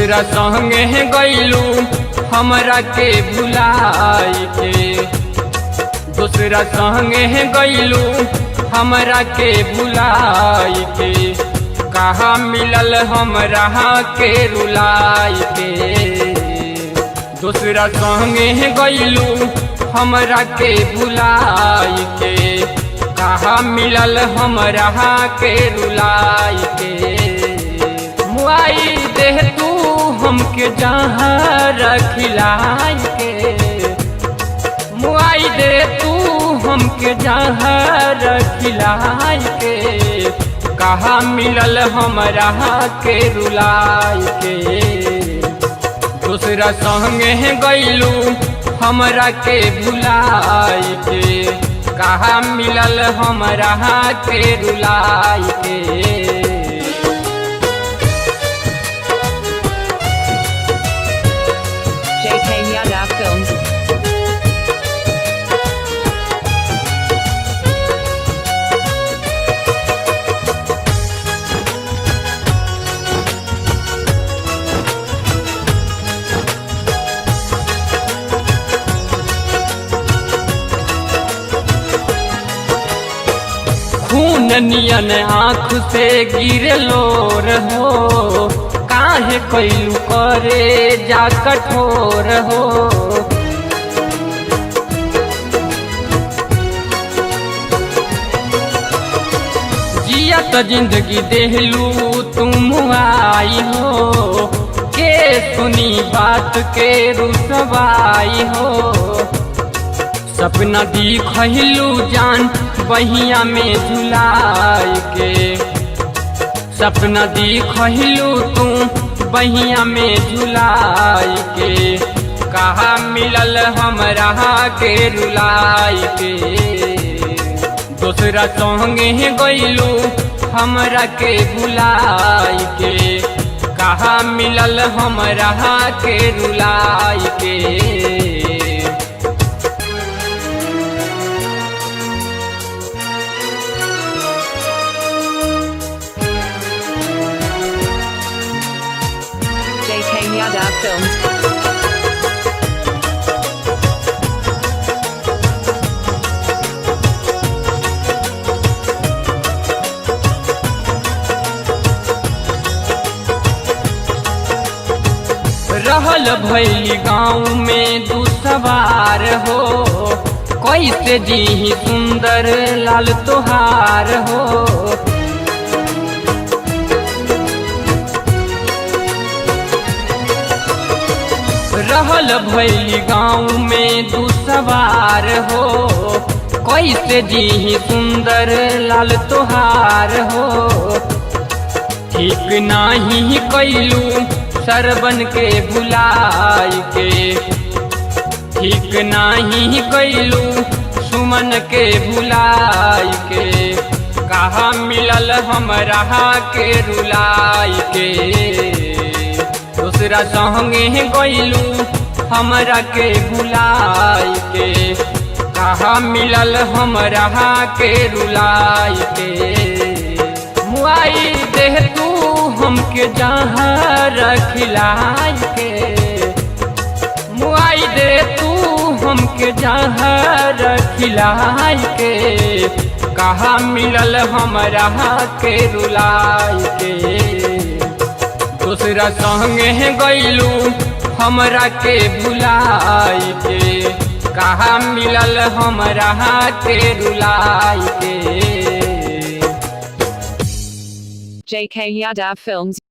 दूसरा संगे गईलू हमरा के भुलाई के, दूसरा संगे गईलू हमरा के भुलाई के, कहाँ मिलल हमरा के रुलाई के। दूसरा संगे गईलू हमरा के भुलाई के, कहाँ मिलल हमरा के रुलाई के। मुआई दे तू हमके जहाँ रखिलाई के, मुआई दे तू हमके जहाँ रखिलाई के, कहाँ मिलल हमरा के रुलाई के। दूसरा संगे गईलू हमरा के भुलाई के, कहाँ मिलल हमरा के रुलाई के। JK Yadav Films. खून नियन आँख से गिरलो रहो, काहे कैलू करे जा कठोर हो। जियत जिंदगी देहलू तुम आई हो, के सुनी बात के रुसवाई हो। सपना दिखलू जान बहिया में झुलाई के, सपना दिखलू तू बहिया में झुलाई के, कहाँ मिलल हमरा के रुलाई के। दूसरा संगे गईलू हमरा के भुलाई के, कहाँ मिलल हमरा के रुलाई के। JK Yadav Films. रहल भैली गाँव में दुसवार हो, कैसे जी सुंदर लाल तोहार हो। रहल भैली गाँव में दुसवार हो, कैसे जी सुंदर लाल तोहार हो। ठीक नाही कैलू सरबन के भुलाई के, ठीक नाही कैलू सुमन के भुलाई के, कहाँ मिलल हमरा के रुलाई के। दूसरा संगे गईलू हमरा के भुलाई के, कहाँ मिलल हमरा के रुलाई के। मुआई दे तू हमके जहाँ रखिलाई के, मुआई दे तू हमके जहाँ रखिलाई के, कहाँ मिलल हमरा के रुलाई के। दूसरा संगे गईलू हमरा के भुलाई के, कहाँ मिलल हमरा के रुलाई के। JK Yadav Films.